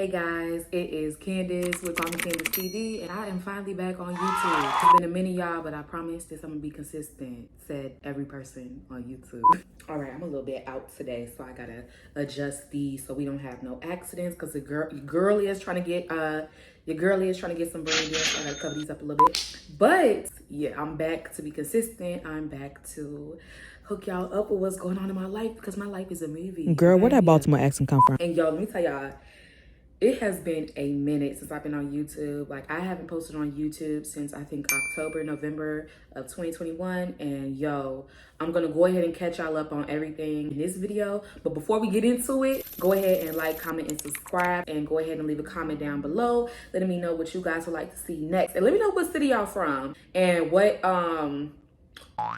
Hey guys, it is Candace with Mama Candace TV, and I am finally back on YouTube. It's been a minute, y'all, but I promise this I'm gonna be consistent, said every person on YouTube. All right, I'm a little bit out today, so I gotta adjust these so we don't have no accidents, because your girlie is trying to get some brain dance, so I gotta cover these up a little bit. But yeah, I'm back to be consistent. I'm back to hook y'all up with what's going on in my life, because my life is a movie. Girl, okay? where that Baltimore accent come from? And y'all, let me tell y'all, it has been a minute since I've been on YouTube. Like, I haven't posted on YouTube since I think November of 2021. And yo, I'm gonna go ahead and catch y'all up on everything in this video. But before we get into it, go ahead and like, comment, and subscribe. And go ahead and leave a comment down below, letting me know what you guys would like to see next. And let me know what city y'all from and what,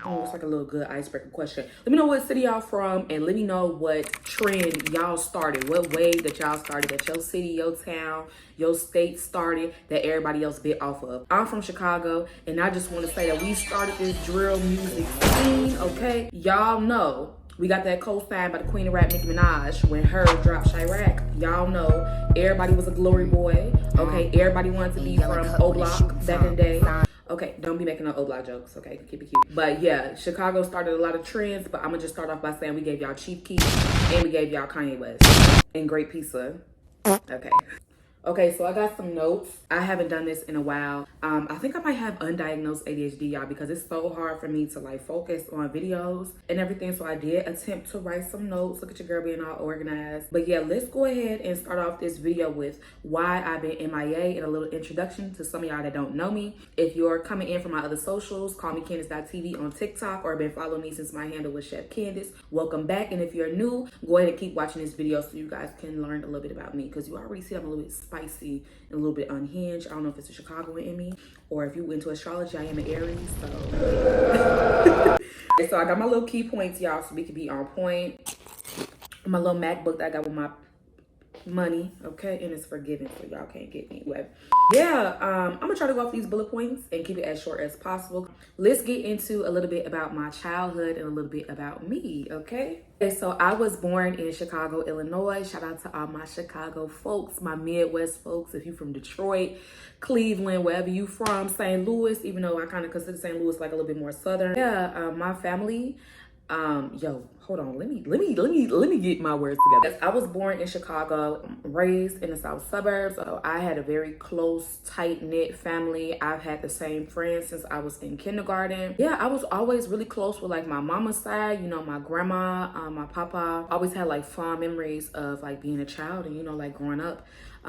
oh, it's like a little good icebreaker question. Let me know what city y'all from, and let me know what trend y'all started, what wave that y'all started, that your city, your town, your state started, that everybody else bit off of. I'm from Chicago, and I just want to say that we started this drill music scene, okay? Y'all know we got that co-sign by the Queen of Rap, Nicki Minaj, when her dropped Chirac. Y'all know everybody was a glory boy, okay? Everybody wanted to be from O-Block back in the day. Okay, don't be making no O-Block jokes, okay? Keep it cute. But yeah, Chicago started a lot of trends, but I'm gonna just start off by saying we gave y'all Chief Keef and we gave y'all Kanye West and Great Pizza. Okay, so I got some notes. I haven't done this in a while. I think I might have undiagnosed ADHD, y'all, because it's so hard for me to like focus on videos and everything. So I did attempt to write some notes. Look at your girl being all organized. But yeah, let's go ahead and start off this video with why I've been MIA and a little introduction to some of y'all that don't know me. If you're coming in from my other socials, call me Candace.TV on TikTok, or been following me since my handle was Chef Candace. Welcome back. And if you're new, go ahead and keep watching this video so you guys can learn a little bit about me, because you already see I'm a little bit spicy and a little bit unhinged. I don't know if it's a Chicagoan in me, or if you into astrology, I am an Aries, so. And so I got my little key points, y'all, so we can be on point. My little MacBook that I got with my money, okay, and it's forgiven, so y'all can't get me. Anyway, yeah, I'm gonna try to go off these bullet points and keep it as short as possible. Let's get into a little bit about my childhood and a little bit about me, okay? Okay, so I was born in Chicago, Illinois. Shout out to all my Chicago folks, my Midwest folks. If you from Detroit, Cleveland, wherever you from, St. Louis, even though I kind of consider St. Louis like a little bit more southern. Yeah, my family, yo, hold on, let me get my words together. I was born in Chicago, raised in the south suburbs. So I had a very close, tight-knit family. I've had the same friends since I was in kindergarten. Yeah, I was always really close with like my mama's side, you know, my grandma, my papa. Always had like fond memories of like being a child and, you know, like growing up.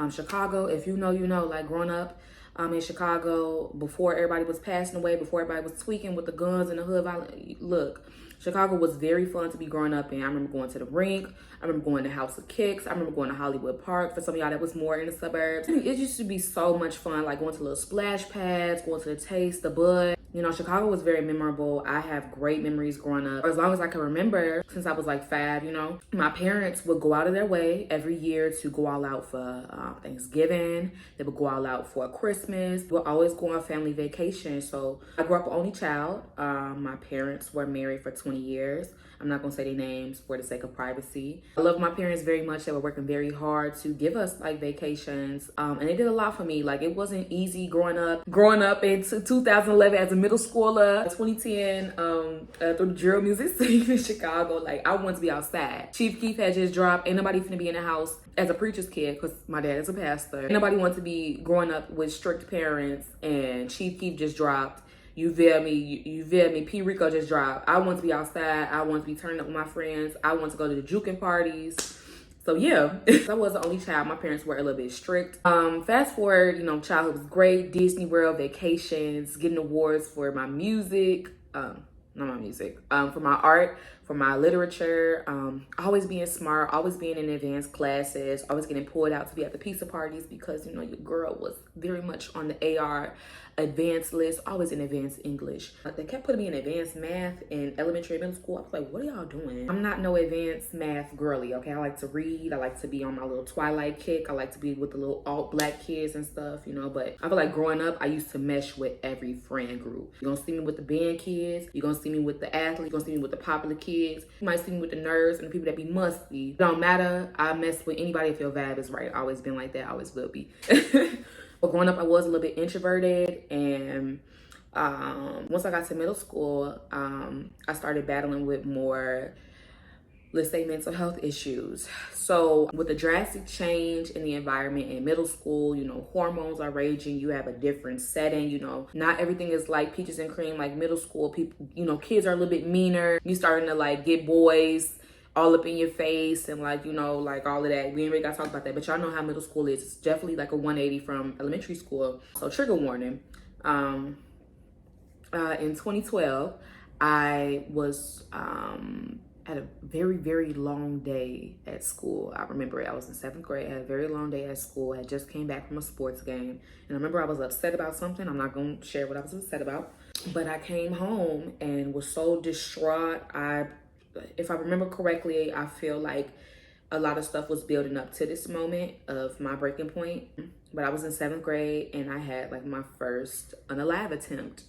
Chicago, if you know, you know, like growing up in Chicago before everybody was passing away, before everybody was tweaking with the guns and the hood. Look, Chicago was very fun to be growing up in. I remember going to the rink. I remember going to House of Kicks. I remember going to Hollywood Park. For some of y'all that was more in the suburbs, it used to be so much fun, like going to little splash pads, going to the Taste, the Bud. You know, Chicago was very memorable. I have great memories growing up. As long as I can remember, since I was like 5, you know, my parents would go out of their way every year to go all out for Thanksgiving. They would go all out for Christmas. We'll always go on family vacation. So I grew up an only child. My parents were married for 20 years. I'm not gonna say their names for the sake of privacy. I love my parents very much. They were working very hard to give us like vacations. And they did a lot for me. Like, it wasn't easy growing up in 2011 as a middle schooler, 2010 through the drill music scene in Chicago. Like, I wanted to be outside. Chief Keef had just dropped. Ain't nobody finna be in the house as a preacher's kid, because my dad is a pastor. Ain't nobody wanted to be growing up with strict parents, and Chief Keef just dropped. You feel me? You feel me? P. Rico just dropped. I want to be outside. I want to be turning up with my friends. I want to go to the juking parties. So yeah, I was the only child. My parents were a little bit strict. Fast forward, you know, childhood was great. Disney World, vacations, getting awards for my music. Not my music. For my art, for my literature. Always being smart, always being in advanced classes, always getting pulled out to be at the pizza parties, because, you know, your girl was very much on the AR advanced list, always in advanced English. They kept putting me in advanced math in elementary and middle school. I was like, what are y'all doing? I'm not no advanced math girly, okay? I like to read. I like to be on my little Twilight kick. I like to be with the little alt-black kids and stuff, you know, but I feel like growing up, I used to mesh with every friend group. You're gonna see me with the band kids. You're gonna see me with the athletes. You're gonna see me with the popular kids. kids. You might see me with the nerds and the people that be musty. It don't matter. I mess with anybody if your vibe is right. Always been like that. Always will be. But growing up, I was a little bit introverted, and once I got to middle school, I started battling with more, let's say, mental health issues. So with the drastic change in the environment in middle school, you know, hormones are raging, you have a different setting, you know, not everything is like peaches and cream. Like middle school, people, you know, kids are a little bit meaner. You starting to like get boys all up in your face and like, you know, like all of that. We ain't really gotta talk about that, but y'all know how middle school is. It's definitely like a 180 from elementary school. So trigger warning. In 2012, I was had a very, very long day at school. I remember it. I was in 7th grade. I had a very long day at school. I just came back from a sports game. And I remember I was upset about something. I'm not going to share what I was upset about. But I came home and was so distraught. If I remember correctly, I feel like a lot of stuff was building up to this moment of my breaking point. But I was in 7th grade and I had like my first unalive attempt.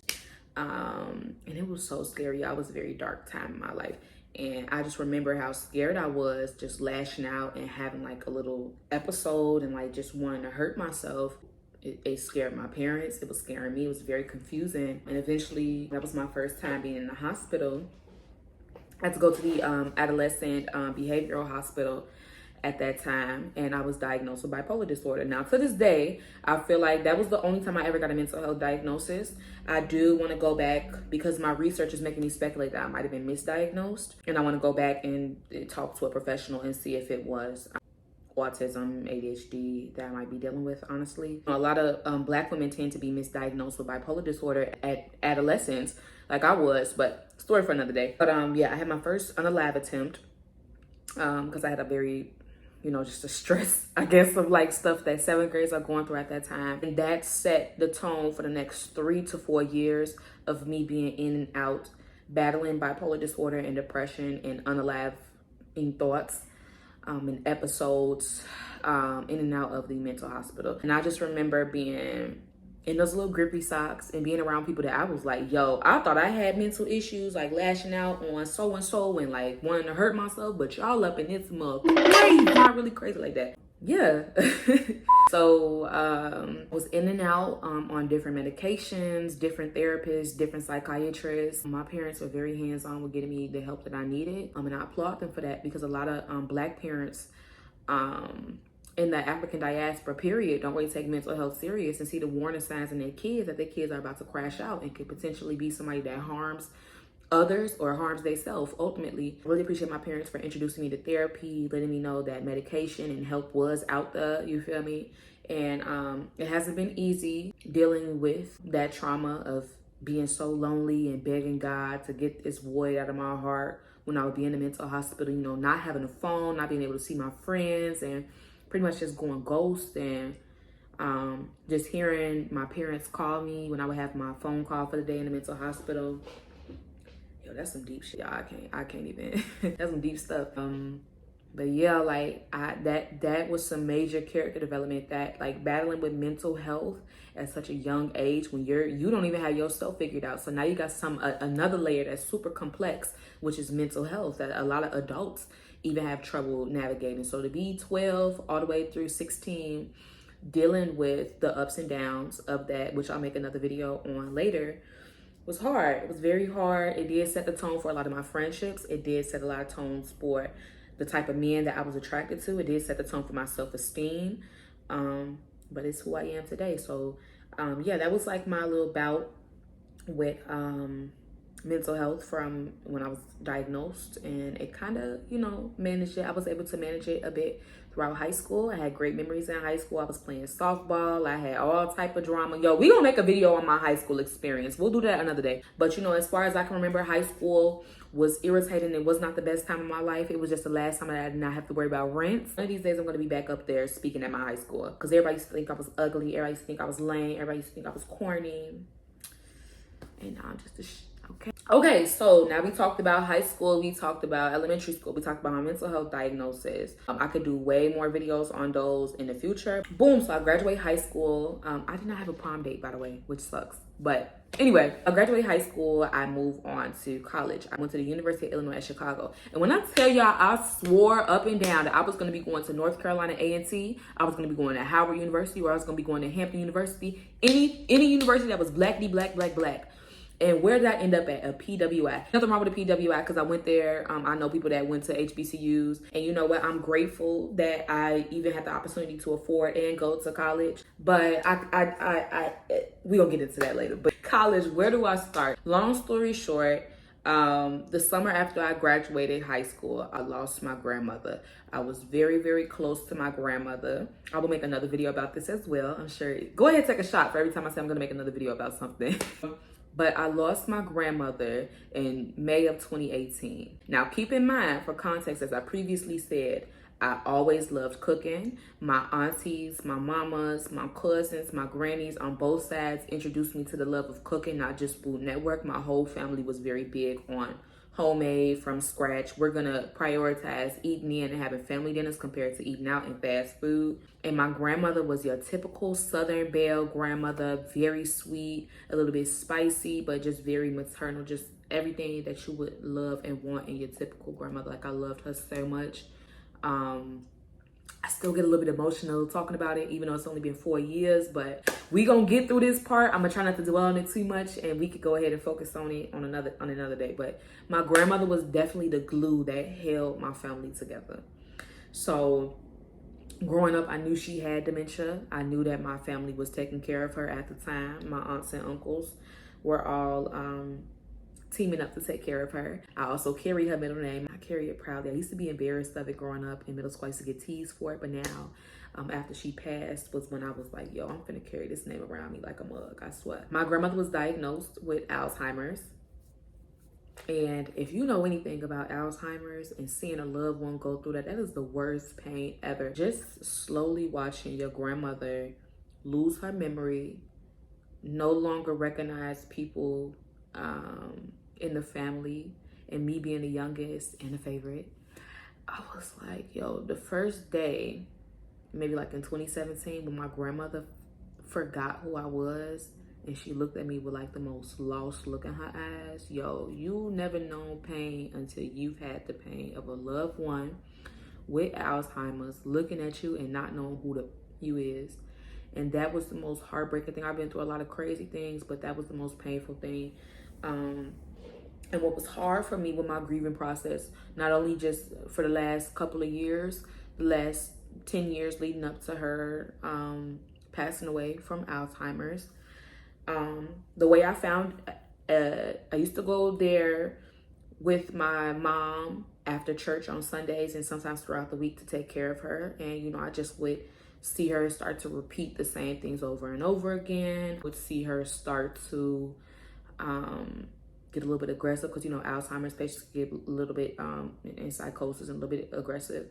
And it was so scary. I was a very dark time in my life. And I just remember how scared I was, just lashing out and having like a little episode and like just wanting to hurt myself. It scared my parents. It was scaring me. It was very confusing. And eventually, that was my first time being in the hospital. I had to go to the adolescent behavioral hospital at that time, and I was diagnosed with bipolar disorder. Now, to this day, I feel like that was the only time I ever got a mental health diagnosis. I do want to go back because my research is making me speculate that I might have been misdiagnosed, and I want to go back and talk to a professional and see if it was autism, ADHD that I might be dealing with, honestly. A lot of Black women tend to be misdiagnosed with bipolar disorder at adolescence, like I was, but story for another day. But yeah, I had my first unalive attempt because I had a very, you know, just a stress, I guess, of like stuff that 7th graders are going through at that time. And that set the tone for the next 3 to 4 years of me being in and out, battling bipolar disorder and depression and unaliving thoughts and episodes in and out of the mental hospital. And I just remember being in those little grippy socks and being around people that I was like, yo, I thought I had mental issues, like lashing out on so-and-so and like wanting to hurt myself, but y'all up in this mug crazy, not really crazy like that. Yeah. So I was in and out on different medications, different therapists, different psychiatrists. My parents were very hands-on with getting me the help that I needed. And I applaud them for that because a lot of Black parents in the African diaspora period don't really take mental health serious and see the warning signs in their kids that their kids are about to crash out and could potentially be somebody that harms others or harms themselves ultimately. I really appreciate my parents for introducing me to therapy, letting me know that medication and help was out there, you feel me? And it hasn't been easy dealing with that trauma of being so lonely and begging God to get this void out of my heart when I would be in the mental hospital, you know, not having a phone, not being able to see my friends, and pretty much just going ghost, and just hearing my parents call me when I would have my phone call for the day in the mental hospital. Yo, that's some deep shit. I can't even. That's some deep stuff. But yeah, like that was some major character development, that like battling with mental health at such a young age when you don't even have yourself figured out. So now you got another layer that's super complex, which is mental health, that a lot of adults even have trouble navigating. So to be 12 all the way through 16, dealing with the ups and downs of that, which I'll make another video on later, was hard. It was very hard. It did set the tone for a lot of my friendships. It did set a lot of tones for the type of men that I was attracted to. It did set the tone for my self-esteem. But it's who I am today. So yeah, that was like my little bout with mental health from when I was diagnosed, and it kind of, you know, managed it. I was able to manage it a bit throughout high school. I had great memories in high school. I was playing softball. I had all type of drama. Yo, we gonna make a video on my high school experience. We'll do that another day. But you know, as far as I can remember, high school was irritating. It was not the best time of my life. It was just the last time I did not have to worry about rent. One of these days I'm gonna be back up there speaking at my high school, because everybody used to think I was ugly. Everybody used to think I was lame. Everybody used to think I was corny. And now I'm just okay. Okay, so now we talked about high school, we talked about elementary school, we talked about my mental health diagnosis. I could do way more videos on those in the future. Boom, so I graduated high school. I did not have a prom date, by the way, which sucks. But anyway, I graduated high school, I moved on to college. I went to the University of Illinois at Chicago. And when I tell y'all, I swore up and down that I was gonna be going to North Carolina A&T, I was gonna be going to Howard University, or I was gonna be going to Hampton University, any university that was black. And where did I end up at? A PWI. Nothing wrong with a PWI because I went there. I know people that went to HBCUs. And you know what? I'm grateful that I even had the opportunity to afford and go to college. But we gonna get into that later. But college, where do I start? Long story short, the summer after I graduated high school, I lost my grandmother. I was very, very close to my grandmother. I will make another video about this as well. I'm sure. Go ahead and take a shot for every time I say I'm gonna make another video about something. But I lost my grandmother in May of 2018. Now, keep in mind, for context, as I previously said, I always loved cooking. My aunties, my mamas, my cousins, my grannies on both sides introduced me to the love of cooking, not just Food Network. My whole family was very big on homemade from scratch. We're gonna prioritize eating in and having family dinners compared to eating out and fast food. And my grandmother was your typical Southern Belle grandmother, very sweet, a little bit spicy, but just very maternal, just everything that you would love and want in your typical grandmother. Like, I loved her so much. I still get a little bit emotional talking about it, even though it's only been 4 years, but we gonna get through this part. I'm gonna try not to dwell on it too much, and we could go ahead and focus on it on another day. But my grandmother was definitely the glue that held my family together. So growing up, I knew she had dementia. I knew that my family was taking care of her at the time. My aunts and uncles were all teaming up to take care of her. I also carry her middle name. I carry it proudly. I used to be embarrassed of it growing up in middle school. I used to get teased for it, but now, after she passed, was when I was like, yo, I'm gonna carry this name around me like a mug, I swear. My grandmother was diagnosed with Alzheimer's. And if you know anything about Alzheimer's and seeing a loved one go through that, that is the worst pain ever. Just slowly watching your grandmother lose her memory, no longer recognize people in the family, and me being the youngest and the favorite, I was like, yo, the first day, maybe like in 2017, when my grandmother forgot who I was and she looked at me with like the most lost look in her eyes. Yo, you never known pain until you've had the pain of a loved one with Alzheimer's looking at you and not knowing who you is. And that was the most heartbreaking thing. I've been through a lot of crazy things, but that was the most painful thing. And what was hard for me with my grieving process, not only just for the last couple of years, the last 10 years leading up to her passing away from Alzheimer's. The way I found, I used to go there with my mom after church on Sundays and sometimes throughout the week to take care of her. And, you know, I just would see her start to repeat the same things over and over again. Would see her start to get a little bit aggressive because, you know, Alzheimer's patients get a little bit in psychosis and a little bit aggressive.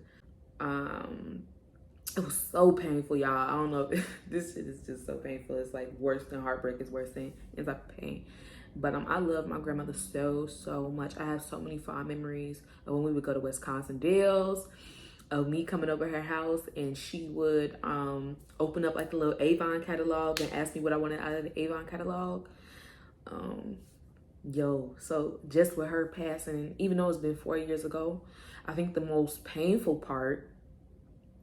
It was so painful, y'all. I don't know if this shit is just so painful. It's like worse than heartbreak. It's worse than any type of pain. But I love my grandmother so much. I have so many fond memories of when we would go to Wisconsin Dells, of me coming over her house, and she would open up like a little Avon catalog and ask me what I wanted out of the Avon catalog. So just with her passing, even though it's been 4 years ago, I think the most painful part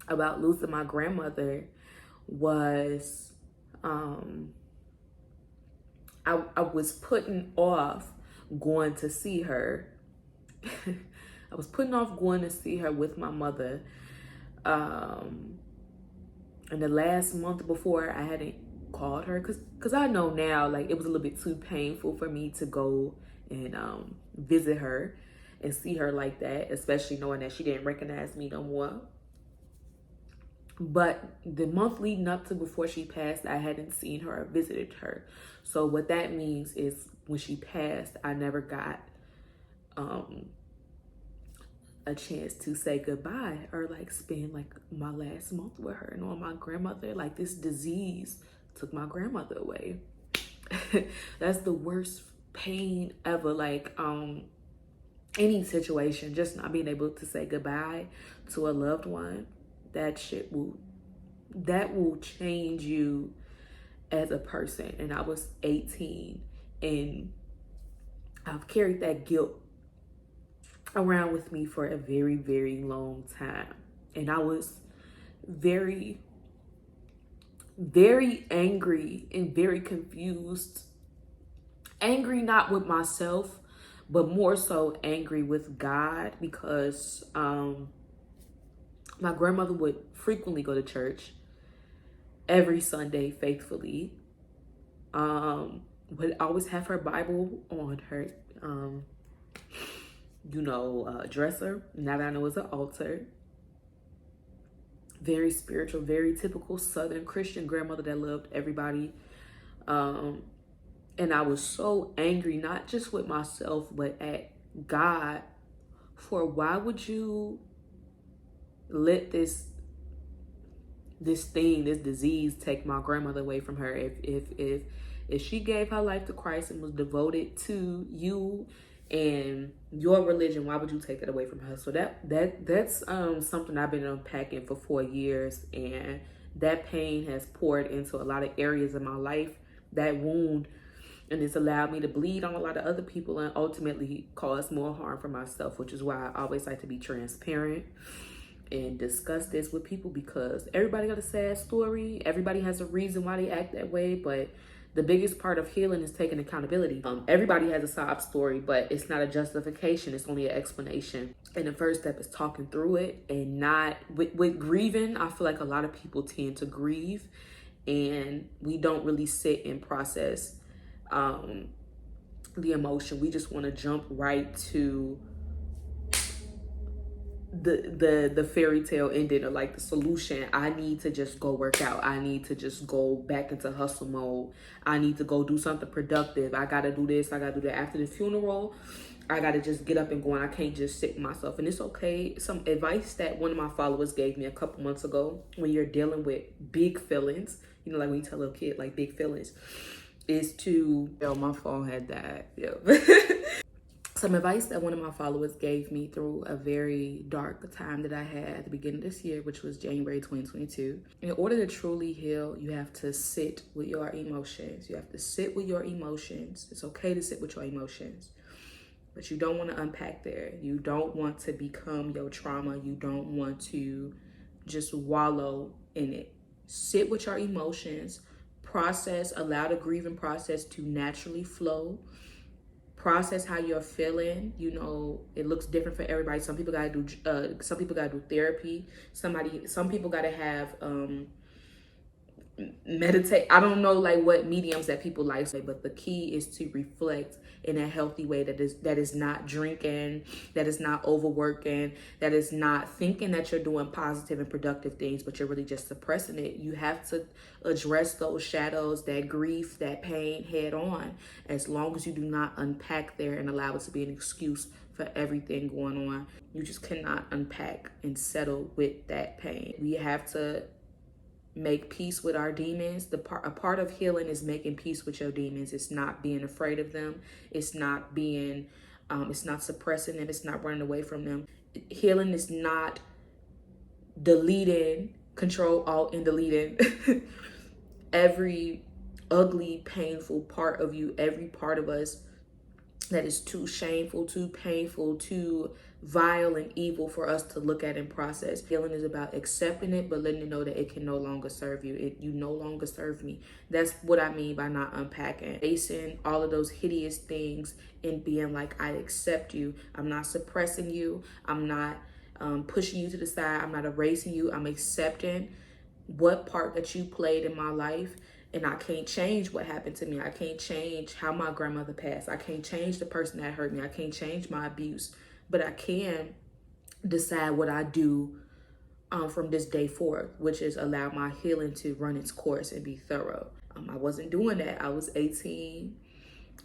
about losing my grandmother was I was putting off going to see her. I was putting off going to see her with my mother. And the last month before, I hadn't called her because I know now, like, it was a little bit too painful for me to go and visit her and see her like that, especially knowing that she didn't recognize me no more. But the month leading up to before she passed, I hadn't seen her or visited her. So what that means is when she passed, I never got a chance to say goodbye or like spend like my last month with her. And on my grandmother, like, this disease took my grandmother away. That's the worst pain ever, like any situation, just not being able to say goodbye to a loved one, that will change you as a person. And I was 18, and I've carried that guilt around with me for a very, very long time. And I was very, very angry and very confused. Angry not with myself, but more so angry with God, because my grandmother would frequently go to church every Sunday faithfully. Would always have her Bible on her, dresser. Now that I know it's an altar. Very spiritual, very typical Southern Christian grandmother that loved everybody. And I was so angry, not just with myself, but at God, for why would you let this disease take my grandmother away from her? If she gave her life to Christ and was devoted to you and your religion, why would you take it away from her? So that's something I've been unpacking for 4 years, and that pain has poured into a lot of areas of my life, that wound, and it's allowed me to bleed on a lot of other people and ultimately cause more harm for myself, which is why I always like to be transparent and discuss this with people, because everybody got a sad story. Everybody has a reason why they act that way, but the biggest part of healing is taking accountability. Everybody has a sob story, but it's not a justification. It's only an explanation. And the first step is talking through it, and not with grieving. I feel like a lot of people tend to grieve and we don't really sit and process the emotion. We just want to jump right to the fairy tale ending, or like the solution. I need to just go work out. I need to just go back into hustle mode. I need to go do something productive. I gotta do this, I gotta do that. After the funeral, I gotta just get up and go, and I can't just sit myself. And it's okay. Some advice that one of my followers gave me a couple months ago, when you're dealing with big feelings, like when you tell a kid like big feelings, is to, my phone had died. Some advice that one of my followers gave me through a very dark time that I had at the beginning of this year, which was January 2022. In order to truly heal, you have to sit with your emotions. You have to sit with your emotions. It's okay to sit with your emotions, but you don't want to unpack there. You don't want to become your trauma. You don't want to just wallow in it. Sit with your emotions, process, allow the grieving process to naturally flow. Process how you're feeling. It looks different for everybody. Some people gotta do therapy. Some people gotta have meditate. I don't know like what mediums that people like, but the key is to reflect in a healthy way that is not drinking, that is not overworking, that is not thinking that you're doing positive and productive things, but you're really just suppressing it. You have to address those shadows, that grief, that pain head on, as long as you do not unpack there and allow it to be an excuse for everything going on. You just cannot unpack and settle with that pain. We have to make peace with our demons. A part of healing is making peace with your demons. It's not being afraid of them. It's not suppressing them. It's not running away from them. Healing is not deleting, control, alt, and deleting every ugly, painful part of you, every part of us that is too shameful, too painful, too vile and evil for us to look at and process. Healing is about accepting it, but letting it know that it can no longer serve you. You no longer serve me. That's what I mean by not unpacking. Facing all of those hideous things and being like, I accept you. I'm not suppressing you. I'm not pushing you to the side. I'm not erasing you. I'm accepting what part that you played in my life. And I can't change what happened to me. I can't change how my grandmother passed. I can't change the person that hurt me. I can't change my abuse. But I can decide what I do from this day forth, which is allow my healing to run its course and be thorough. I wasn't doing that. I was 18.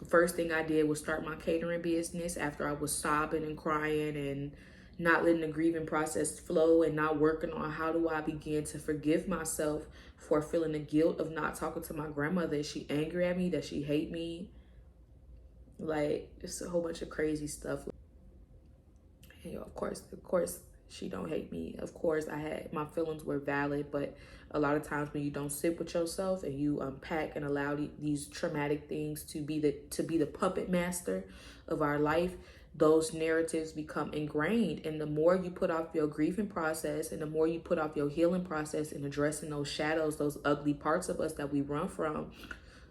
First thing I did was start my catering business after I was sobbing and crying and not letting the grieving process flow, and not working on how do I begin to forgive myself for feeling the guilt of not talking to my grandmother. Is she angry at me? Does she hate me? Like, it's a whole bunch of crazy stuff. And, of course, she don't hate me. Of course, my feelings were valid, but a lot of times when you don't sit with yourself and you unpack and allow these traumatic things to be the puppet master of our life, those narratives become ingrained. And the more you put off your grieving process, and the more you put off your healing process and addressing those shadows, those ugly parts of us that we run from,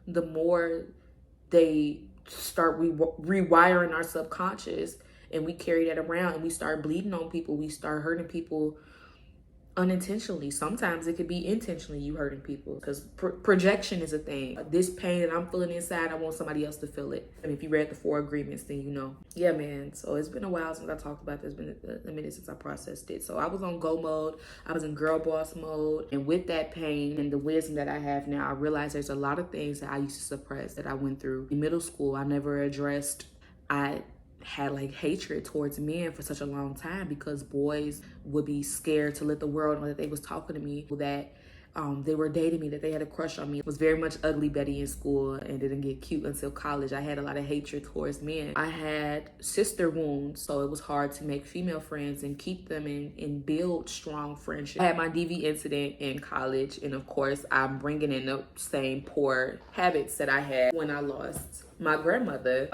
the more they start rewiring our subconscious, and we carry that around, and we start bleeding on people. We start hurting people unintentionally. Sometimes it could be intentionally you hurting people, because projection is a thing. This pain that I'm feeling inside, I want somebody else to feel it. I mean, if you read the 4 agreements, then you know. Yeah, man. So it's been a while since I talked about this. It's been a minute since I processed it. So I was on go mode. I was in girl boss mode. And with that pain and the wisdom that I have now, I realized there's a lot of things that I used to suppress that I went through. In middle school, I never addressed. I had like hatred towards men for such a long time, because boys would be scared to let the world know that they was talking to me, that they were dating me, that they had a crush on me. It was very much ugly Betty in school and didn't get cute until college. I had a lot of hatred towards men. I had sister wounds, so it was hard to make female friends and keep them and build strong friendships. I had my DV incident in college, and of course I'm bringing in the same poor habits that I had when I lost my grandmother.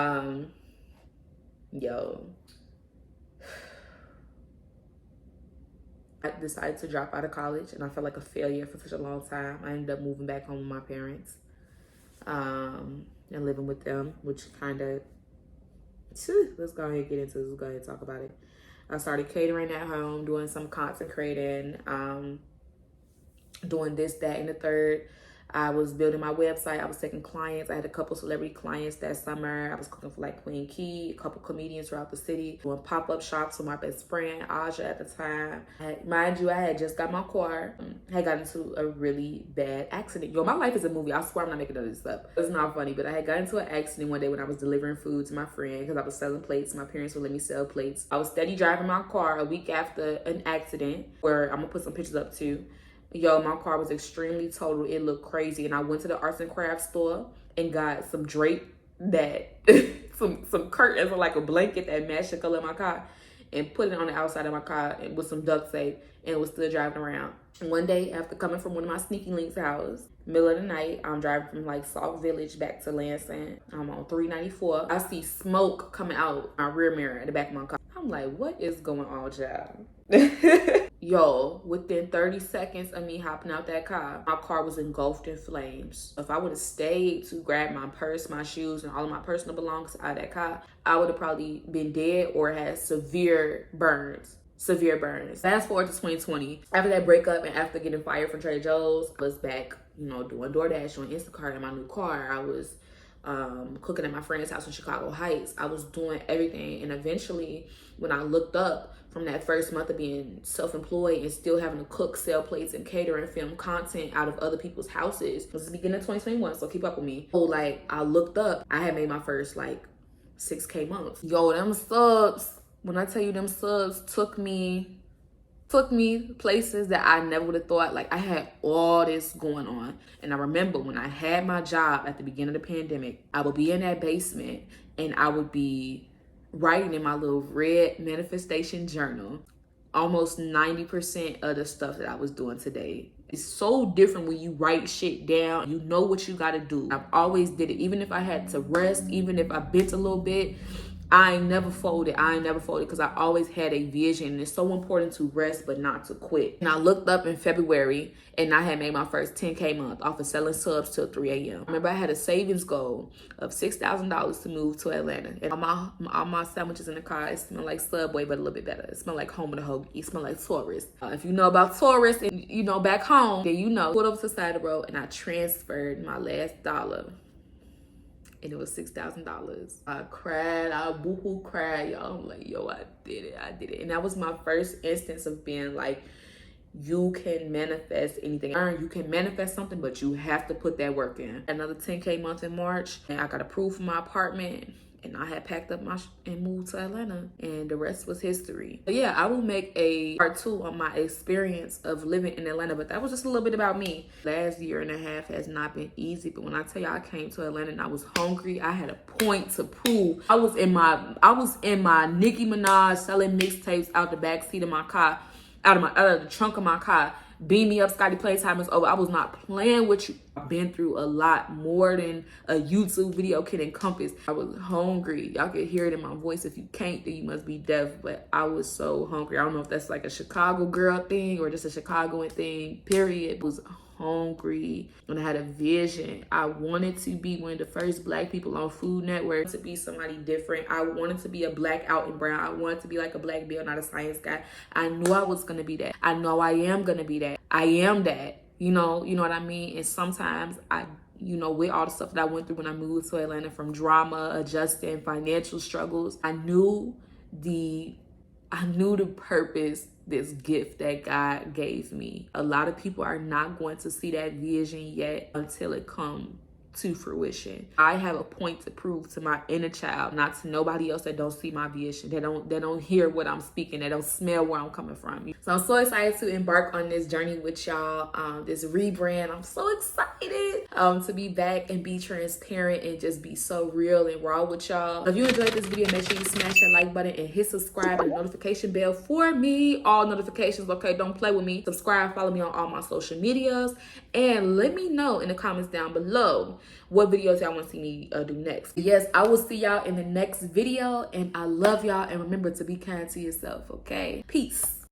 Yo, I decided to drop out of college, and I felt like a failure for such a long time. I ended up moving back home with my parents, and living with them, which kind of, let's go ahead and get into this. Let's go ahead and talk about it. I started catering at home, doing some content creating, doing this, that, and the third. I was building my website. I was taking clients. I had a couple celebrity clients that summer. I was cooking for like Queen Key, a couple comedians throughout the city, doing pop-up shops with my best friend, Aja, at the time. Mind you, I had just got my car. I had gotten into a really bad accident. Yo, my life is a movie. I swear I'm not making none of this up. It's not funny, but I had gotten into an accident one day when I was delivering food to my friend, because I was selling plates. My parents would let me sell plates. I was steady driving my car a week after an accident, where I'm gonna put some pictures up too. Yo, my car was extremely totaled. It looked crazy. And I went to the arts and crafts store and got some drape that, some curtains or like a blanket that matched the color of my car, and put it on the outside of my car with some duct tape, and was still driving around. One day, after coming from one of my sneaky links house, middle of the night, I'm driving from like South Village back to Lansing. I'm on 394. I see smoke coming out my rear mirror in the back of my car. I'm like, what is going on, child? Yo, within 30 seconds of me hopping out that car, my car was engulfed in flames. If I would have stayed to grab my purse, my shoes, and all of my personal belongings out of that car, I would have probably been dead or had severe burns. Fast forward to 2020. After that breakup and after getting fired from Trader Joe's, I was back, doing DoorDash, doing Instacart in my new car. I was cooking at my friend's house in Chicago Heights. I was doing everything. And eventually, when I looked up from that first month of being self-employed and still having to cook, sell plates, and cater and film content out of other people's houses, this is the beginning of 2021, so keep up with me. So like, I looked up, I had made my first like 6K months. Yo, them subs, when I tell you them subs took me places that I never would have thought. Like, I had all this going on. And I remember when I had my job at the beginning of the pandemic, I would be in that basement and I would be writing in my little red manifestation journal almost 90% of the stuff that I was doing today. It's so different when you write shit down. You know what you gotta do. I've always did it. Even if I had to rest, even if I bent a little bit, I ain't never folded because I always had a vision. And it's so important to rest but not to quit. And I looked up in February and I had made my first 10K month off of selling subs till 3 a.m. I remember I had a savings goal of $6,000 to move to Atlanta. And all my sandwiches in the car, it smelled like Subway, but a little bit better. It smelled like Home of the Hoagie. It smelled like Taurus. If you know about Taurus and you know back home, then you know. Pulled over to the side of the road and I transferred my last dollar. And it was $6,000. I cried, I boo-hoo cried, y'all. I'm like, yo, I did it. And that was my first instance of being like, you can manifest anything. You can manifest something, but you have to put that work in. Another 10K month in March, and I got approved for my apartment. and I had packed up and moved to Atlanta, and the rest was history. But yeah, I will make a part 2 on my experience of living in Atlanta, but that was just a little bit about me. Last year and a half has not been easy, but when I tell you I came to Atlanta and I was hungry, I had a point to prove. I was in my Nicki Minaj selling mixtapes out the back seat of my car, out of the trunk of my car. Beam me up, Scotty Playtime is over. I was not playing with you. I've been through a lot more than a YouTube video can encompass. I was hungry. Y'all can hear it in my voice. If you can't, then you must be deaf. But I was so hungry. I don't know if that's like a Chicago girl thing or just a Chicagoan thing, period. I was hungry and I had a vision. I wanted to be one of the first Black people on Food Network, to be somebody different. I wanted to be a Black out and brown. I wanted to be like a Black Bill, not a science guy. I knew I was gonna be that. I know I am gonna be that. I am that. You know what I mean? And sometimes with all the stuff that I went through when I moved to Atlanta, from drama, adjusting, financial struggles, I knew the purpose, this gift that God gave me. A lot of people are not going to see that vision yet until it comes to fruition. I have a point to prove to my inner child, not to nobody else that don't see my vision, that don't hear what I'm speaking, that don't smell where I'm coming from. So I'm so excited to embark on this journey with y'all, this rebrand. I'm so excited to be back and be transparent and just be so real and raw with y'all. If you enjoyed this video, make sure you smash that like button and hit subscribe and the notification bell for me. All notifications, okay? Don't play with me. Subscribe, follow me on all my social medias, and let me know in the comments down below what videos y'all want to see me do next. Yes, I will see y'all in the next video, and I love y'all, and remember to be kind to yourself, okay? Peace.